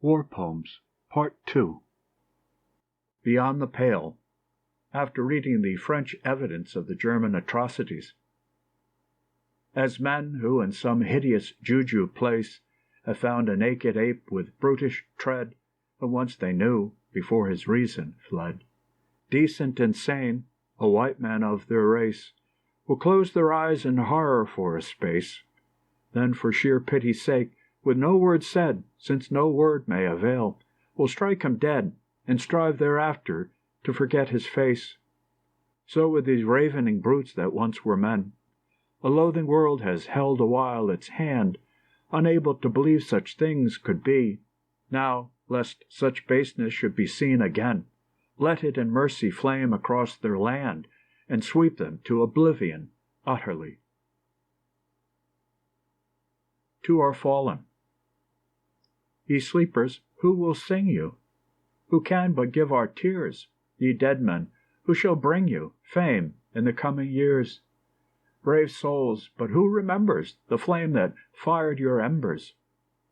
War Poems, Part 2. Beyond the Pale, after reading the French evidence of the German atrocities. As men who in some hideous juju place have found a naked ape with brutish tread, whom once they knew, before his reason fled, decent and sane, a white man of their race, will close their eyes in horror for a space, then for sheer pity's sake, with no word said, since no word may avail, will strike him dead, and strive thereafter to forget his face. So with these ravening brutes that once were men, a loathing world has held awhile its hand, unable to believe such things could be. Now, lest such baseness should be seen again, let it in mercy flame across their land, and sweep them to oblivion utterly. To our fallen. Ye sleepers, who will sing you? Who can but give our tears? Ye dead men, who shall bring you fame in the coming years? Brave souls, but who remembers the flame that fired your embers?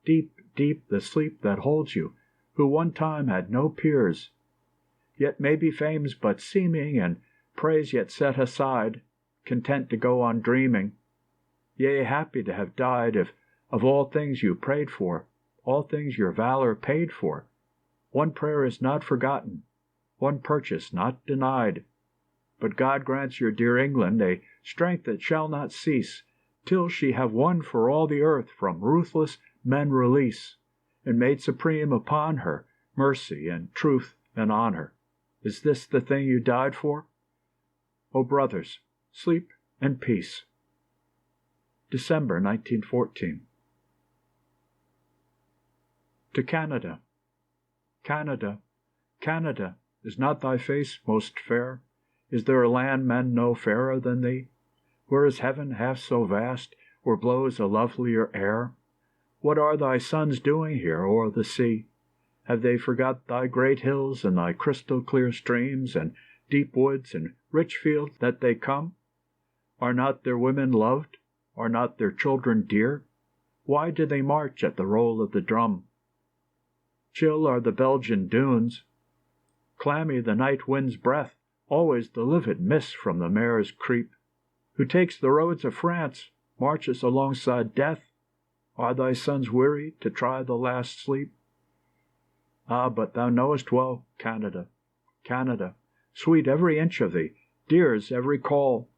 Deep, deep the sleep that holds you, who one time had no peers. Yet maybe fame's but seeming, and praise yet set aside, content to go on dreaming. Yea, happy to have died, if of all things you prayed for, all things your valor paid for, one prayer is not forgotten, one purchase not denied. But God grants your dear England a strength that shall not cease, till she have won for all the earth from ruthless men release, and made supreme upon her mercy and truth and honor. Is this the thing you died for? O brothers, sleep and peace. December 1914. To Canada. Canada, Canada, is not thy face most fair? Is there a land men no fairer than thee? Where is heaven half so vast, where blows a lovelier air? What are thy sons doing here o'er the sea? Have they forgot thy great hills and thy crystal clear streams, and deep woods and rich fields that they come? Are not their women loved? Are not their children dear? Why do they march at the roll of the drum? Chill are the Belgian dunes, clammy the night wind's breath, always the livid mist from the mares creep. Who takes the roads of France, marches alongside death? Are thy sons weary to try the last sleep? Ah, but thou knowest well, Canada, Canada, sweet every inch of thee, dear's every call.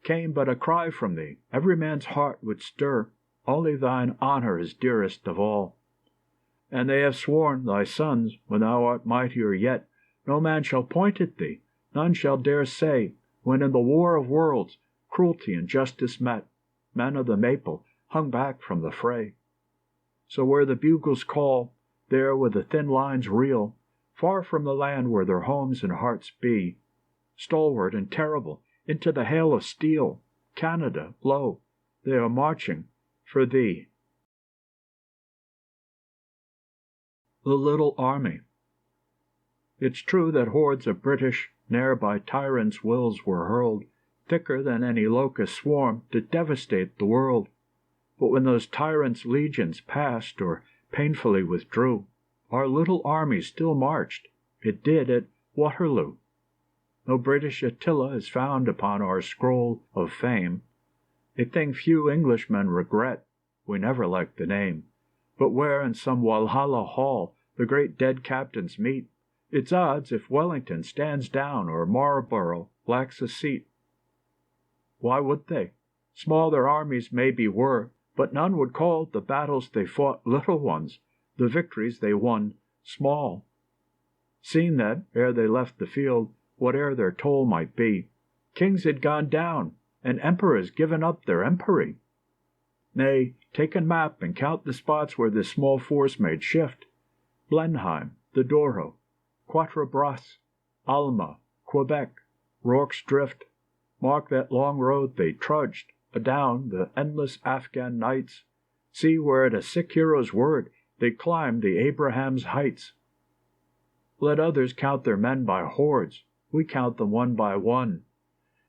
Came but a cry from thee, every man's heart would stir, only thine honor is dearest of all. And they have sworn, thy sons, when thou art mightier yet, no man shall point at thee, none shall dare say, when in the war of worlds cruelty and justice met, men of the maple hung back from the fray. So where the bugles call, there where the thin lines reel, far from the land where their homes and hearts be, stalwart and terrible, into the hail of steel, Canada, lo, they are marching for thee. The Little Army. It's true that hordes of British ne'er by tyrants' wills were hurled, thicker than any locust swarm, to devastate the world. But when those tyrants' legions passed or painfully withdrew, our little army still marched. It did at Waterloo. No British Attila is found upon our scroll of fame, a thing few Englishmen regret, we never liked the name. But where in some Walhalla hall the great dead captains meet, it's odds if Wellington stands down or Marlborough lacks a seat. Why would they? Small their armies maybe were, but none would call the battles they fought little ones, the victories they won small. Seen that, ere they left the field, whate'er their toll might be, kings had gone down, and emperors given up their empery. Nay, take a map and count the spots where this small force made shift. Blenheim, the Douro, Quatre Bras, Alma, Quebec, Rorke's Drift. Mark that long road they trudged, adown the endless Afghan nights. See where at a sick hero's word they climbed the Abraham's heights. Let others count their men by hordes, we count them one by one.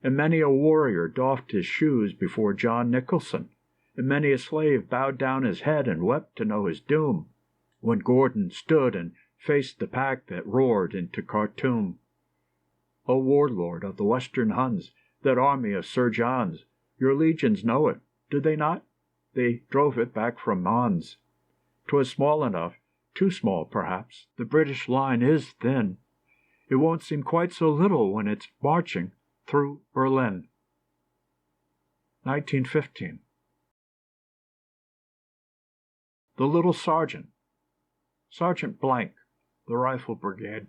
And many a warrior doffed his shoes before John Nicholson, and many a slave bowed down his head and wept to know his doom. when Gordon stood and faced the pack that roared into Khartoum. O warlord of the Western Huns, that army of Sir John's, your legions know it, do they not? They drove it back from Mons. 'Twas small enough, too small perhaps, the British line is thin. It won't seem quite so little when it's marching through Berlin. 1915. The Little Sergeant. Sergeant Blank, the Rifle Brigade.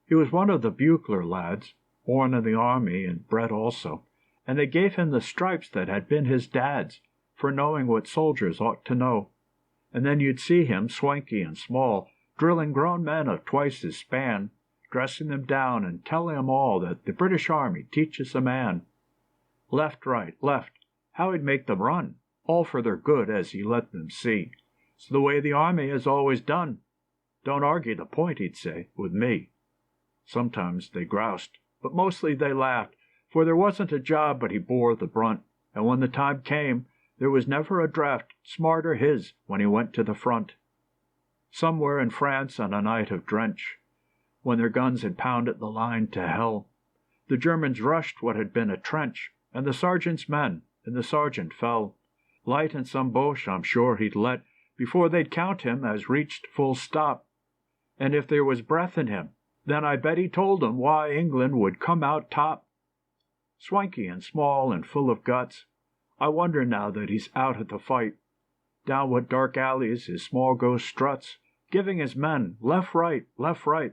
He was one of the Buchler lads, born in the army and bred also, and they gave him the stripes that had been his dad's, for knowing what soldiers ought to know. And then you'd see him, swanky and small, drilling grown men of twice his span, dressing them down and telling them all that the British Army teaches a man. Left, right, left, how he'd make them run, all for their good as he let them see. It's the way the Army has always done. Don't argue the point, he'd say, with me. Sometimes they groused, but mostly they laughed, for there wasn't a job but he bore the brunt, and when the time came, there was never a draft smarter his when he went to the front. Somewhere in France on a night of drench, when their guns had pounded the line to hell, the Germans rushed what had been a trench, and the sergeant's men, and the sergeant fell. Light in some Boche I'm sure he'd let, before they'd count him as reached full stop. And if there was breath in him, then I bet he told 'em why England would come out top. Swanky and small and full of guts, I wonder now that he's out at the fight. Down what dark alleys his small ghost struts, giving his men left, right, left, right.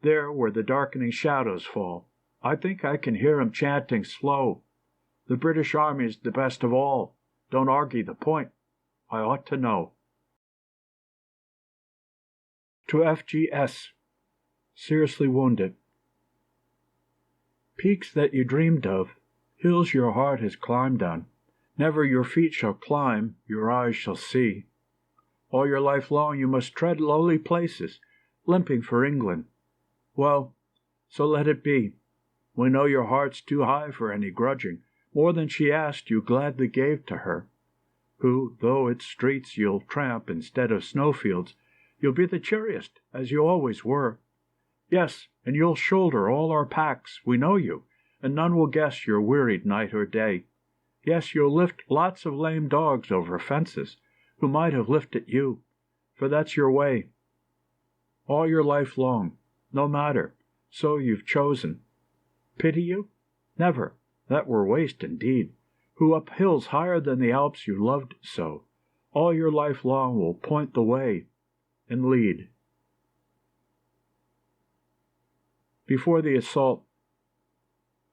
There where the darkening shadows fall, I think I can hear him chanting slow. The British Army's the best of all. Don't argue the point. I ought to know. To F.G.S. Seriously wounded. Peaks that you dreamed of, hills your heart has climbed on, never your feet shall climb, your eyes shall see. All your life long you must tread lowly places, limping for England. Well, so let it be. We know your heart's too high for any grudging. More than she asked you gladly gave to her, who, though its streets you'll tramp instead of snowfields, you'll be the cheeriest, as you always were. Yes, and you'll shoulder all our packs, we know you, and none will guess you're wearied night or day. Yes, you'll lift lots of lame dogs over fences, who might have lifted you, for that's your way. All your life long, no matter, so you've chosen. Pity you? Never, that were waste indeed, who up hills higher than the Alps you loved so, all your life long will point the way and lead. Before the assault.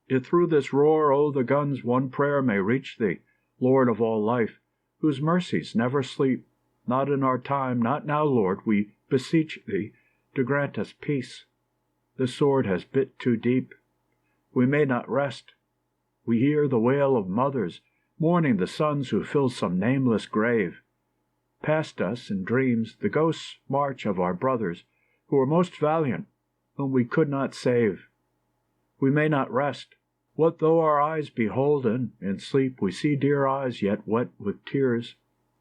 If through this roar o' the guns one prayer may reach thee, Lord of all life, whose mercies never sleep, not in our time, not now, Lord, we beseech thee, to grant us peace. The sword has bit too deep. We may not rest. We hear the wail of mothers, mourning the sons who fill some nameless grave. Past us, in dreams, the ghosts march of our brothers, who were most valiant, whom we could not save. We may not rest. What though our eyes be holden, in sleep we see dear eyes yet wet with tears,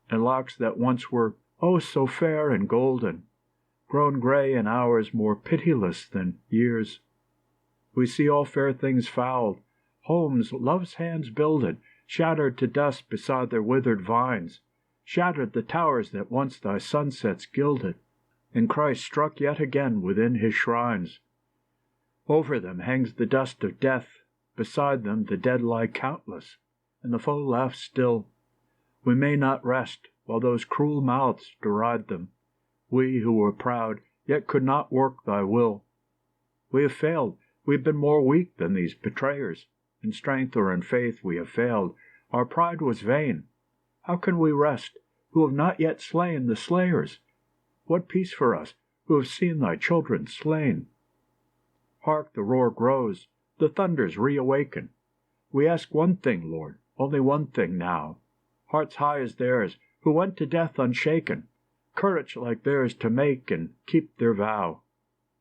and locks that once were, oh, so fair and golden, grown grey in hours more pitiless than years. We see all fair things fouled, homes love's hands builded, shattered to dust beside their withered vines, shattered the towers that once thy sunsets gilded, and Christ struck yet again within his shrines. Over them hangs the dust of death, beside them the dead lie countless, and the foe laughs still. We may not rest, while those cruel mouths deride them, we who were proud, yet could not work thy will. We have failed, we have been more weak than these betrayers. In strength or in faith we have failed, our pride was vain. How can we rest, who have not yet slain the slayers? What peace for us, who have seen thy children slain? Hark, the roar grows, the thunders reawaken. We ask one thing, Lord, only one thing now. Hearts high as theirs, who went to death unshaken, courage like theirs to make and keep their vow,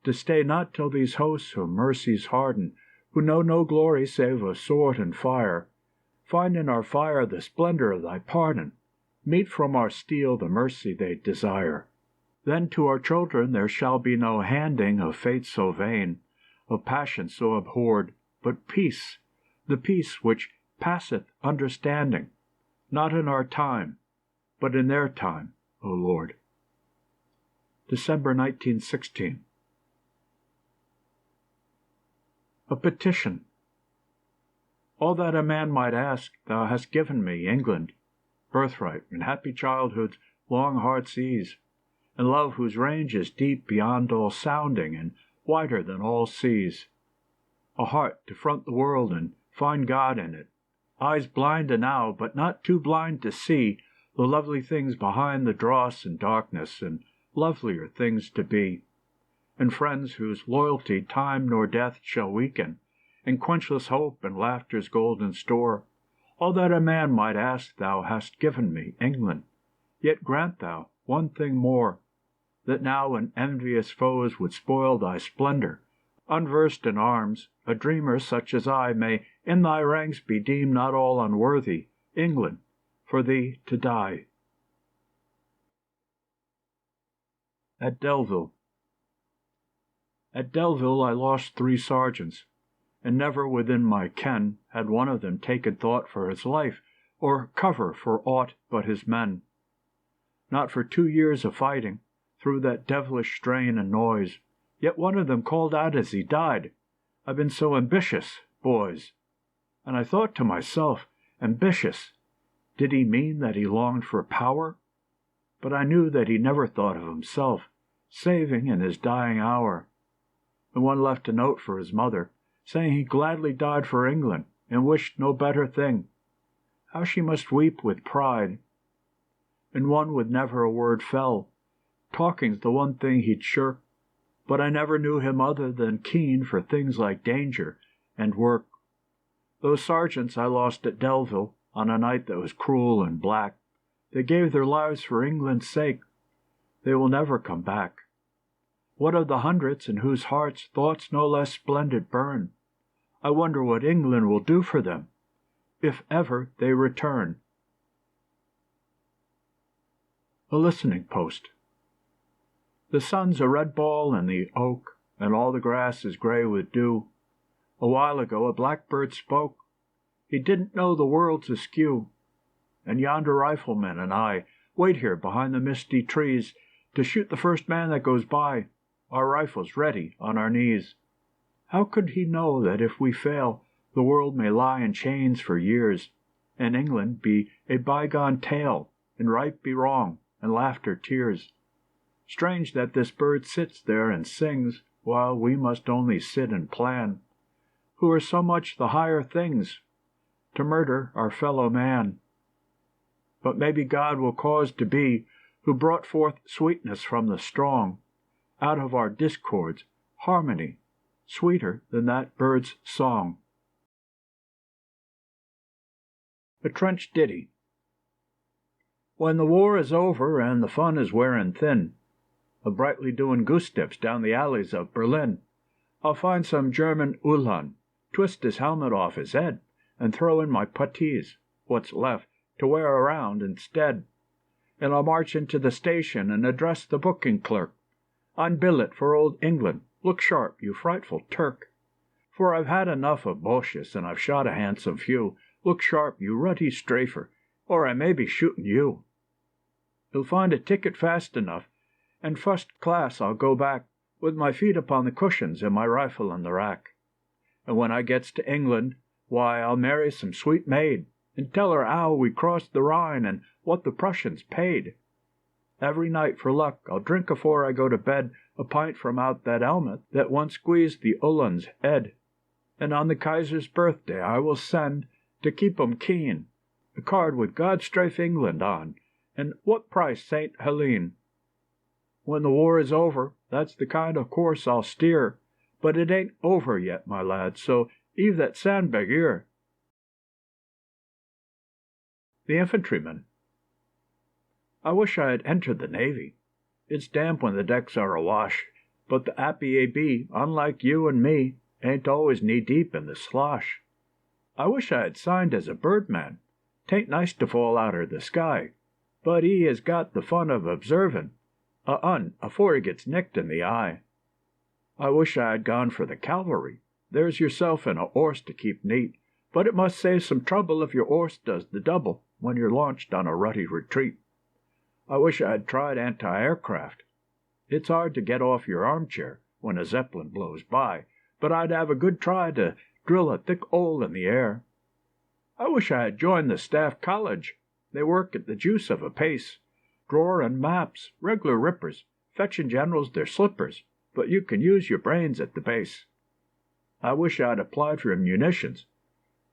to stay not till these hosts whom mercies harden, who know no glory save of sword and fire, find in our fire the splendor of thy pardon, meet from our steel the mercy they desire. Then to our children there shall be no handing of fate so vain, of passion so abhorred, but peace, the peace which passeth understanding, not in our time, but in their time, O Lord. December 1916. A petition. All that a man might ask, thou hast given me, England, birthright and happy childhood's long heart's ease, and love whose range is deep beyond all sounding and wider than all seas. A heart to front the world and find God in it, eyes blind enow, but not too blind to see the lovely things behind the dross and darkness, and lovelier things to be, and friends whose loyalty time nor death shall weaken, and quenchless hope and laughter's golden store. All that a man might ask thou hast given me, England, yet grant thou one thing more, that now when envious foes would spoil thy splendor, unversed in arms, a dreamer such as I may in thy ranks be deemed not all unworthy, England, for thee to die. At Delville. At Delville I lost 3 sergeants, and never within my ken had one of them taken thought for his life, or cover for aught but his men. Not for 2 years of fighting, through that devilish strain and noise, yet one of them called out as he died, I've been so ambitious, boys. And I thought to myself, ambitious, did he mean that he longed for power? But I knew that he never thought of himself, saving in his dying hour. And one left a note for his mother, saying he gladly died for England, and wished no better thing. How she must weep with pride. And one with never a word fell. Talking's the one thing he'd shirk, but I never knew him other than keen for things like danger and work. Those sergeants I lost at Delville, on a night that was cruel and black, they gave their lives for England's sake. They will never come back. What of the hundreds in whose hearts thoughts no less splendid burn? I wonder what England will do for them, if ever they return. A listening post. The sun's a red ball in the oak, and all the grass is gray with dew. A while ago a blackbird spoke. He didn't know the world's askew. And yonder rifleman and I wait here behind the misty trees to shoot the first man that goes by, our rifles ready on our knees. How could he know that if we fail, the world may lie in chains for years, and England be a bygone tale, and right be wrong, and laughter tears? Strange that this bird sits there and sings, while we must only sit and plan, who are so much the higher things, to murder our fellow man. But maybe God will cause to be, who brought forth sweetness from the strong, out of our discords, harmony, sweeter than that bird's song. A trench ditty. When the war is over and the fun is wearing thin, of brightly doing goose steps down the alleys of Berlin, I'll find some German Ulan, twist his helmet off his head, and throw in my puttees, what's left, to wear around instead. And I'll march into the station and address the booking clerk. On billet for old England, look sharp, you frightful Turk. For I've had enough of Boches, and I've shot a handsome few. Look sharp, you ruddy strafer, or I may be shooting you. You'll find a ticket fast enough, and first class I'll go back, with my feet upon the cushions and my rifle in the rack. And when I gets to England, why, I'll marry some sweet maid, and tell her how we crossed the Rhine and what the Prussians paid. Every night for luck I'll drink afore I go to bed a pint from out that helmet that once squeezed the Ulan's head. And on the Kaiser's birthday I will send, to keep 'em keen, a card with God strafe England on, and what price St. Helene. When the war is over, that's the kind of course I'll steer, but it ain't over yet, my lad, so heave that sandbag here. The infantryman. I wish I had entered the Navy. It's damp when the decks are awash, but the APAB, unlike you and me, ain't always knee-deep in the slosh. I wish I had signed as a birdman. 'Tain't nice to fall outer the sky, but he has got the fun of observin'. afore he gets nicked in the eye. I wish I had gone for the cavalry. There's yourself and a 'orse to keep neat, but it must save some trouble if your 'orse does the double when you're launched on a rutty retreat. I wish I had tried anti-aircraft. It's hard to get off your armchair when a Zeppelin blows by, but I'd have a good try to drill a thick 'ole in the air. I wish I had joined the Staff College. They work at the juice of a pace. Drawin' maps, reg'lar rippers, fetchin' generals their slippers, but you can use your brains at the base. I wish I'd applied for munitions.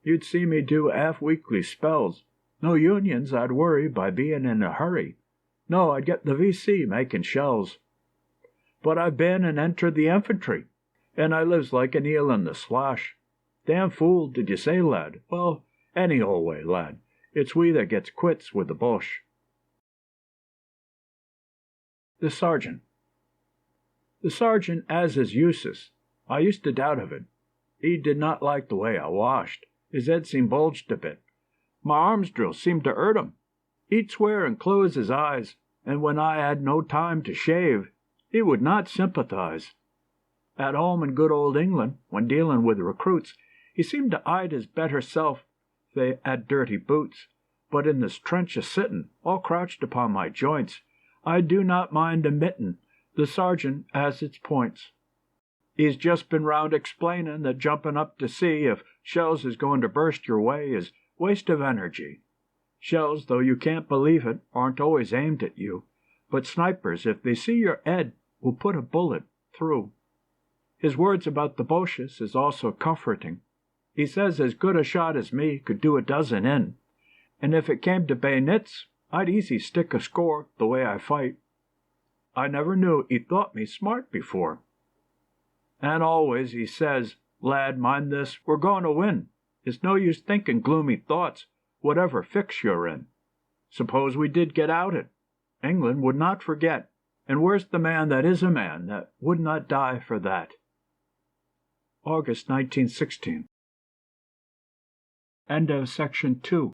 You'd see me do 'alf-weekly spells. No unions I'd worry by bein' in a hurry. No, I'd get the V.C. makin' shells. But I've been and entered the infantry, and I lives like an eel in the slosh. Damn fool, did you say, lad? Well, any old way, lad. It's we that gets quits with the Boche. The sergeant. The sergeant as his uses. I used to doubt of it. He did not like the way I washed. His head seemed bulged a bit. My arms drill seemed to hurt him. He'd swear and close his eyes, and when I had no time to shave, he would not sympathize. At home in good old England, when dealing with recruits, he seemed to hide his better self. They had dirty boots, but in this trench a-sittin', all crouched upon my joints, I do not mind admittin' the sergeant has its points. He's just been round explainin' that jumpin' up to see if shells is going to burst your way is waste of energy. Shells, though you can't believe it, aren't always aimed at you, but snipers, if they see your head, will put a bullet through. His words about the Boches is also comforting. He says as good a shot as me could do a dozen in, and if it came to bayonets, I'd easy stick a score the way I fight. I never knew he thought me smart before. And always he says, lad, mind this, we're going to win. It's no use thinking gloomy thoughts, whatever fix you're in. Suppose we did get out it. England would not forget, and where's the man that is a man that would not die for that? August 1916. End of section 2.